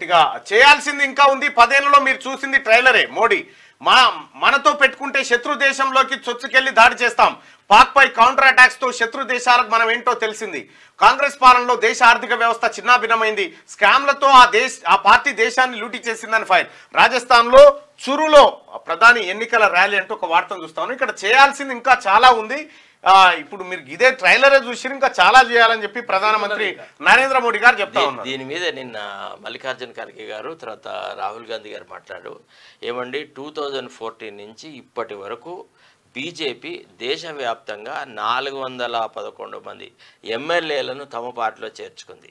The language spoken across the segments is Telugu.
గట్టిగా చేయాల్సింది ఇంకా ఉంది. 10 ఏళ్లలో మీరు చూసింది ట్రైలరే. మోడీ మనతో పెట్టుకుంటే శత్రు దేశంలోకి చొచ్చుకెళ్లి దాడి చేస్తాం. పాక్ పై కౌంటర్ అటాక్స్ తో శత్రు దేశాలకు మనం ఏంటో తెలిసింది. కాంగ్రెస్ పాలనలో దేశ ఆర్థిక వ్యవస్థ చిన్నాభిన్నమైంది. స్కామ్లతో ఆ పార్టీ దేశాన్ని లూటీ చేసిందని ఫైర్. రాజస్థాన్ లో చురులో ప్రధాని ఎన్నికల ర్యాలీ అంటూ ఒక వార్తను చూస్తాను. ఇక్కడ చేయాల్సింది ఇంకా చాలా ఉంది. ఇప్పుడు మీరు ఇదే ట్రైలరే చూసి ఇంకా చాలా చేయాలని చెప్పి ప్రధానమంత్రి నరేంద్ర మోడీ గారు చెప్తా ఉన్నారు. దీని మీద నిన్న మల్లికార్జున ఖర్గే గారు తర్వాత రాహుల్ గాంధీ గారు మాట్లాడు ఏమండి 2014 నుంచి ఇప్పటి వరకు బీజేపీ దేశవ్యాప్తంగా 411 మంది ఎమ్మెల్యేలను తమ పార్టీలో చేర్చుకుంది.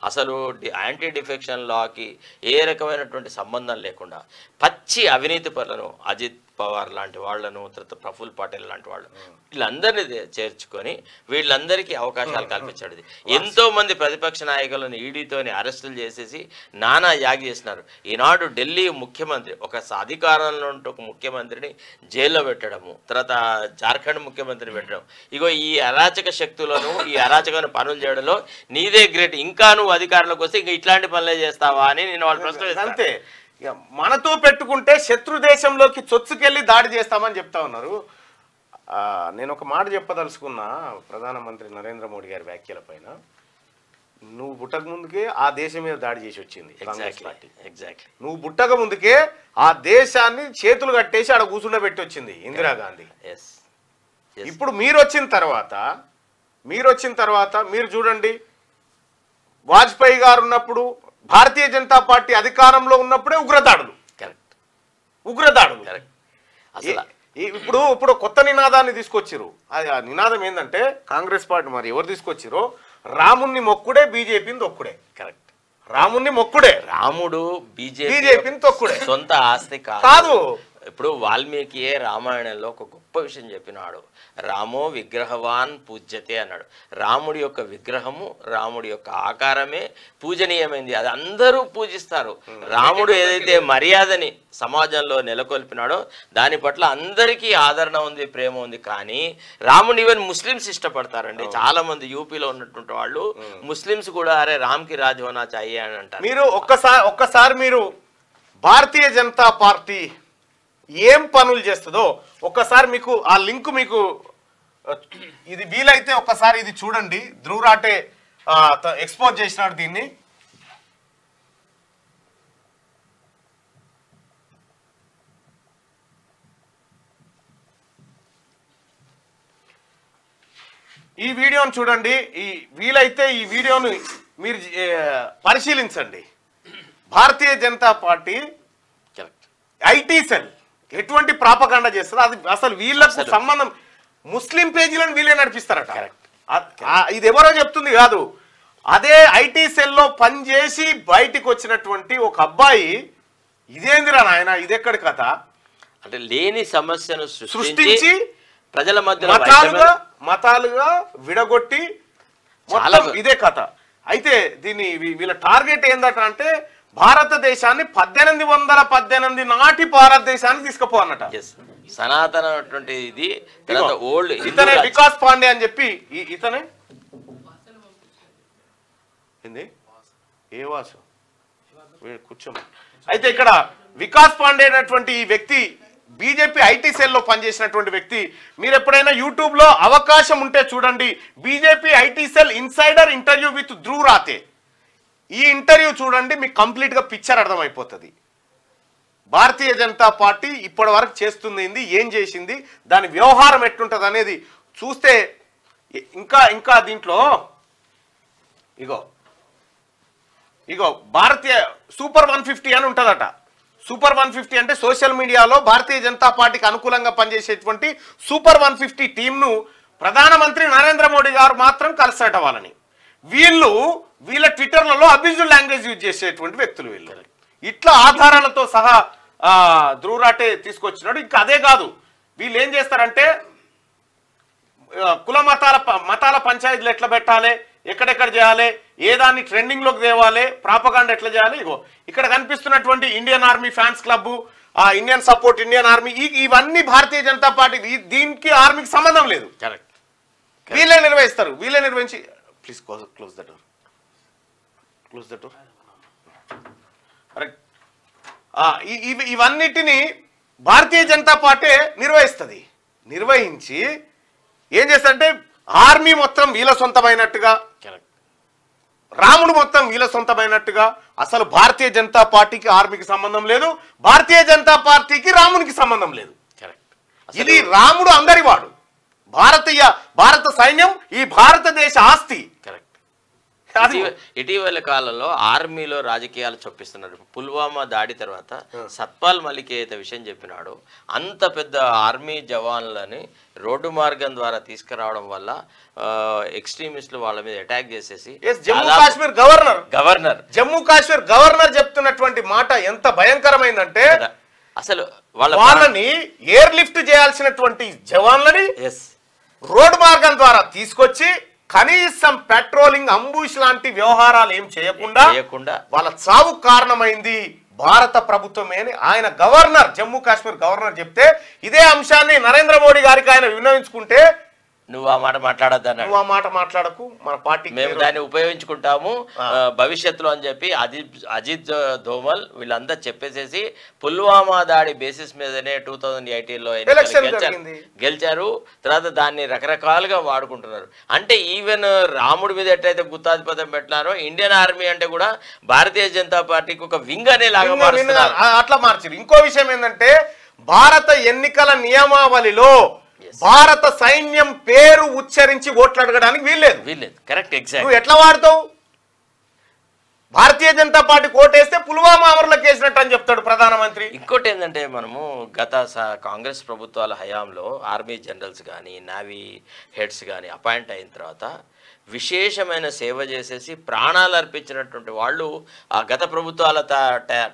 అసలు యాంటీ డిఫెక్షన్ లాకి ఏ రకమైనటువంటి సంబంధం లేకుండా పచ్చి అవినీతి పరులను అజిత్ పవార్ లాంటి వాళ్లను తర్వాత ప్రఫుల్ పటేల్ లాంటి వాళ్ళు వీళ్ళందరినీ చేర్చుకొని వీళ్ళందరికీ అవకాశాలు కల్పించాడు. ఎంతో మంది ప్రతిపక్ష నాయకులను ఈడీతోని అరెస్టులు చేసేసి నానా యాగి చేసినారు. ఈనాడు ఢిల్లీ ముఖ్యమంత్రి ఒక అధికారంలో ఉంటూ ఒక ముఖ్యమంత్రిని జైల్లో పెట్టడము, తర్వాత జార్ఖండ్ ముఖ్యమంత్రిని పెట్టడం, ఇగో ఈ అరాచక శక్తులను ఈ అరాచకమైన పనులు చేయడంలో నీదే గ్రేట్. ఇంకా నువ్వు అధికారంలోకి వస్తే ఇంకా ఇట్లాంటి పనులే చేస్తావా అని నేను వాళ్ళు ప్రశ్న. అంతే, మనతో పెట్టుకుంటే శత్రు దేశంలోకి చొచ్చుకెళ్ళి దాడి చేస్తామని చెప్తా ఉన్నారు. నేను ఒక మాట చెప్పదలుచుకున్నా ప్రధానమంత్రి నరేంద్ర మోడీ గారి వ్యాఖ్యల పైన. నువ్వు పుట్టక ముందుకే ఆ దేశం మీద దాడి చేసి వచ్చింది కాంగ్రెస్ పార్టీ. ఎగ్జాక్ట్లీ నువ్వు పుట్టక ముందుకే ఆ దేశాన్ని చేతులు కట్టేసి ఆడ కూర్చుండబెట్టి వచ్చింది ఇందిరాగాంధీ. ఇప్పుడు మీరు వచ్చిన తర్వాత మీరు చూడండి, వాజ్పేయి గారు ఉన్నప్పుడు భారతీయ జనతా పార్టీ అధికారంలో ఉన్నప్పుడే ఉగ్రదాడులు. ఇప్పుడు కొత్త నినాదాన్ని తీసుకొచ్చిరు. ఆ నినాదం ఏంటంటే కాంగ్రెస్ పార్టీ మరి ఎవరు తీసుకొచ్చిరో రాముణ్ణి మొక్కుడే బీజేపీని తొక్కుడే. కరెక్ట్, రాముణ్ణి మొక్కుడే. రాముడు బీజేపీని తొక్కుడే, సొంత ఆస్తి కాదు. ఇప్పుడు వాల్మీకియే రామాయణంలో ఒక గొప్ప విషయం చెప్పినాడు. రామో విగ్రహవాన్ పూజ్యతే అన్నాడు. రాముడి యొక్క విగ్రహము రాముడి యొక్క ఆకారమే పూజనీయమైంది, అది అందరూ పూజిస్తారు. రాముడు ఏదైతే మర్యాదని సమాజంలో నెలకొల్పినాడో దాని పట్ల అందరికీ ఆదరణ ఉంది, ప్రేమ ఉంది. కానీ రాముని ఈవెన్ ముస్లిమ్స్ ఇష్టపడతారండి. చాలా మంది యూపీలో ఉన్నటువంటి వాళ్ళు ముస్లిమ్స్ కూడా అరే రామ్కి రాజ్ హోనా చాహియే అని అంటారు. మీరు ఒక్కసారి మీరు భారతీయ జనతా పార్టీ ఏం పనులు చేస్తుందో ఒక్కసారి మీకు ఆ లింక్ మీకు ఇది వీలైతే ఒక్కసారి ఇది చూడండి. ధ్రువ్ రాటే ఎక్స్పోజ్ చేసినాడు దీన్ని. ఈ వీడియోను చూడండి. వీలైతే ఈ వీడియోను మీరు పరిశీలించండి. Bharatiya Janata party IT cell ఎటువంటి ప్రాపగాండా చేస్తుంది, అది అసలు వీళ్ళకు సంబంధం ముస్లిం పేజీలను వీళ్ళే నడిపిస్తారట. ఇది ఎవరో చెప్తుంది కాదు, అదే ఐటీ సెల్లో పనిచేసి బయటికి వచ్చినటువంటి ఒక అబ్బాయి ఇదేందిరా నాయన ఇదెక్కడి కథ అంటే లేని సమస్యను సృష్టించి ప్రజల మధ్య మతాలుగా విడగొట్టి మొత్తం ఇదే కథ. అయితే దీన్ని వీళ్ళ టార్గెట్ ఏందట అంటే భారతదేశాన్ని 1818 నాటి భారతదేశాన్ని తీసుకుపోవన్నట. సనాతన ఇది ఓల్డ్ ఇతనే వికాస్ పాండే అని చెప్పి ఇతనే ఏంది ఏ వాసు కూర్చోండి. అయితే ఇక్కడ వికాస్ పాండే అనేటువంటి ఈ వ్యక్తి బీజేపీ ఐటీ సెల్లో పనిచేసినటువంటి వ్యక్తి. మీరు ఎప్పుడైనా యూట్యూబ్ లో అవకాశం ఉంటే చూడండి, BJP IT cell insider interview with Dhruv Rathee. ఈ ఇంటర్వ్యూ చూడండి, మీకు కంప్లీట్ గా పిక్చర్ అర్థమైపోతుంది. భారతీయ జనతా పార్టీ ఇప్పటి వరకు చేస్తుంది ఏంది, ఏం చేసింది, దాని వ్యవహారం ఎట్లుంటది అనేది చూస్తే ఇంకా దీంట్లో ఇగో భారతీయ సూపర్ 150 అని ఉంటుందట. సూపర్ 150 అంటే సోషల్ మీడియాలో భారతీయ జనతా పార్టీకి అనుకూలంగా పనిచేసేటువంటి సూపర్ 150 టీంను ప్రధానమంత్రి నరేంద్ర మోడీ గారు మాత్రం కలిసట వాళ్ళని. వీళ్ళ ట్విట్టర్లలో అబ్యూజివ్ లాంగ్వేజ్ యూజ్ చేసేటువంటి వ్యక్తులు వీళ్ళు. ఇట్లా ఆధారాలతో సహా ధ్రువ్ రాటే తీసుకొచ్చినాడు. ఇంకా అదే కాదు, వీళ్ళు ఏం చేస్తారంటే కుల మతాల పంచాయతీలు ఎట్లా పెట్టాలి, ఎక్కడెక్కడ చేయాలి, ఏ దాన్ని ట్రెండింగ్ లోకి తేవాలి, ప్రాపగాండా ఎట్లా చేయాలి. ఇక్కడ కనిపిస్తున్నటువంటి Indian army fans club, Indian support Indian army, ఇవన్నీ భారతీయ జనతా పార్టీ, దీనికి ఆర్మీకి సంబంధం లేదు. వీళ్ళే నిర్వహిస్తారు. వీళ్ళే నిర్వహించి ప్లీజ్ క్లోజ్ ద డోర్. ఇవన్నిటిని భారతీయ జనతా పార్టీ నిర్వహిస్తుంది. నిర్వహించి ఏం చేస్తారంటే ఆర్మీ మొత్తం వీళ్ళ సొంతమైనట్టుగా, రాముడు మొత్తం వీళ్ళ సొంతమైనట్టుగా. అసలు భారతీయ జనతా పార్టీకి ఆర్మీకి సంబంధం లేదు, భారతీయ జనతా పార్టీకి రామునికి సంబంధం లేదు. ఇది రాముడు అందరివాడు, భారత సైన్యం ఈ భారతదేశ ఆస్తి. ఇటీవల కాలంలో ఆర్మీలో రాజకీయాలు చొప్పిస్తున్నారు. పుల్వామా దాడి తర్వాత సత్పాల్ మలిక్ ఏదైతే విషయం చెప్పినాడో, అంత పెద్ద ఆర్మీ జవాన్లని రోడ్డు మార్గం ద్వారా తీసుకురావడం వల్ల ఎక్స్ట్రీమిస్టులు వాళ్ళ మీద అటాక్ చేసేసి జమ్మూ కాశ్మీర్ గవర్నర్ చెప్తున్నటువంటి మాట ఎంత భయంకరమైందంటే, అసలు వాళ్ళని ఎయిర్ లిఫ్ట్ చేయాల్సినటువంటి జవాన్లని రోడ్డు మార్గం ద్వారా తీసుకొచ్చి కనీసం పెట్రోలింగ్, అంబుష్ లాంటి వ్యవహారాలు ఏం చేయకుండా వాళ్ళ చావు కారణమైంది భారత ప్రభుత్వమే అని ఆయన గవర్నర్, జమ్మూ కాశ్మీర్ గవర్నర్ చెప్తే, ఇదే అంశాన్ని నరేంద్ర మోడీ గారికి ఆయన విన్నవించుకుంటే, నువ్వు ఆ మాట మాట్లాడొద్దన్నాడు. నువ్వు ఆ మాట మాట్లాడకు, మన పార్టీ మేము దాన్ని ఉపయోగించుకుంటాము భవిష్యత్తులో అని చెప్పి అజిత్ దోమల్ వీళ్ళంతా చెప్పేసేసి పుల్వామా దాడి బేసిస్ మీదనే 2018లో గెలిచారు. తర్వాత దాన్ని రకరకాలుగా వాడుకుంటున్నారు. అంటే ఈవెన్ రాముడి మీద ఎట్లయితే గుత్తాధిపత్యం పెట్టినారో, ఇండియన్ ఆర్మీ అంటే కూడా భారతీయ జనతా పార్టీకి ఒక వింగ్ అనేలాగా మారుస్తున్నారు. అట్లా మార్చారు. ఇంకో విషయం ఏంటంటే, భారత ఎన్నికల నియమావళిలో భారత సైన్యం పేరు ఉచ్చరించి ఓట్లు అడగడానికి వీల్లేదు. Correct, exact. నువ్వు ఎట్లా వాడుతావు? భారతీయ జనతా పార్టీ కోటేస్తే పుల్వామా అమరులకు వేసినట్టు అని చెప్తాడు ప్రధానమంత్రి. ఇంకోటి ఏంటంటే, మనము గత కాంగ్రెస్ ప్రభుత్వాల హయాంలో ఆర్మీ జనరల్స్ కానీ నావీ హెడ్స్ కానీ అపాయింట్ అయిన తర్వాత విశేషమైన సేవ చేసేసి ప్రాణాలు అర్పించినటువంటి వాళ్ళు ఆ గత ప్రభుత్వాల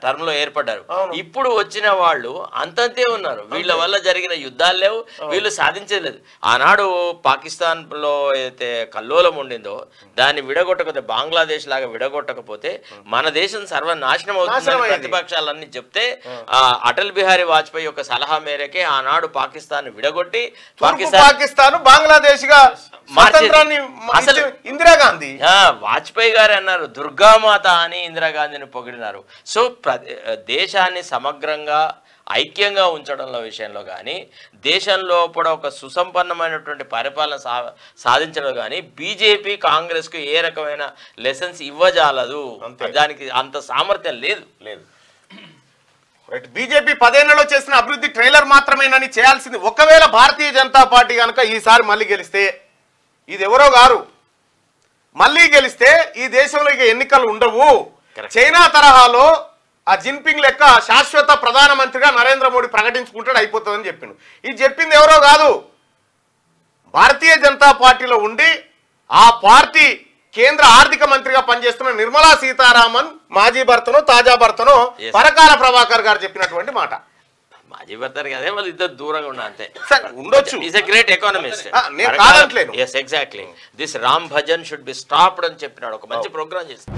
టర్మ్లో ఏర్పడ్డారు. ఇప్పుడు వచ్చిన వాళ్ళు అంతంతే ఉన్నారు. వీళ్ళ వల్ల జరిగిన యుద్ధాలు లేవు, వీళ్ళు సాధించలేదు. ఆనాడు పాకిస్తాన్లో ఏదైతే కల్లోలం ఉండిందో దాన్ని విడగొట్టకపోతే, బంగ్లాదేశ్ లాగా విడగొట్టకపోతే మన దేశం సర్వనాశనం అవుతుందని ప్రతిపక్షాలన్నీ చెప్తే, అటల్ బిహారీ వాజ్పేయి యొక్క సలహా మేరకే ఆనాడు పాకిస్తాన్ విడగొట్టి పాకిస్తాన్ బంగ్లాదేశ్ గా అసలు ఇందిరాగాంధీ, వాజ్పేయి గారు అన్నారు దుర్గామాత అని ఇందిరాగాంధీని పొగిడినారు. సో దేశాన్ని సమగ్రంగా ఐక్యంగా ఉంచడంలో విషయంలో కానీ, దేశంలో కూడా ఒక సుసంపన్నమైనటువంటి పరిపాలన సాధించడం కానీ బీజేపీ కాంగ్రెస్కు ఏ రకమైన లెసన్స్ ఇవ్వజాలదు. దానికి అంత సామర్థ్యం లేదు. బీజేపీ 10 ఏళ్లలో చేసిన అభివృద్ధి ట్రైలర్ మాత్రమేనని చేయాల్సింది. ఒకవేళ భారతీయ జనతా పార్టీ కనుక ఈసారి మళ్ళీ గెలిస్తే, ఇది ఎవరో గారు మళ్ళీ గెలిస్తే ఈ దేశంలో ఇక ఎన్నికలు ఉండవు. చైనా తరహాలో ఆ జిన్పింగ్ లెక్క శాశ్వత ప్రధానమంత్రిగా నరేంద్ర మోడీ ప్రకటించుకుంటాడు, అయిపోతుందని చెప్పిండు. ఇది చెప్పింది ఎవరో కాదు, భారతీయ జనతా పార్టీలో ఉండి ఆ పార్టీ కేంద్ర ఆర్థిక మంత్రిగా పనిచేస్తున్న నిర్మలా సీతారామన్ మాజీ భర్తను, తాజా భర్తను పరకాల ప్రభాకర్ గారు చెప్పినటువంటి మాట. మాజీ భర్త కదే, వాళ్ళు ఇద్దరు దూరంగా ఉన్నా అంతే. ఉండొచ్చు. Is a great economist. కాదంటలేను. Yes, exactly. This Ram Bhajan should be stopped అని చెప్పినాడు. ఒక మంచి ప్రోగ్రామ్ చేస్తాడు.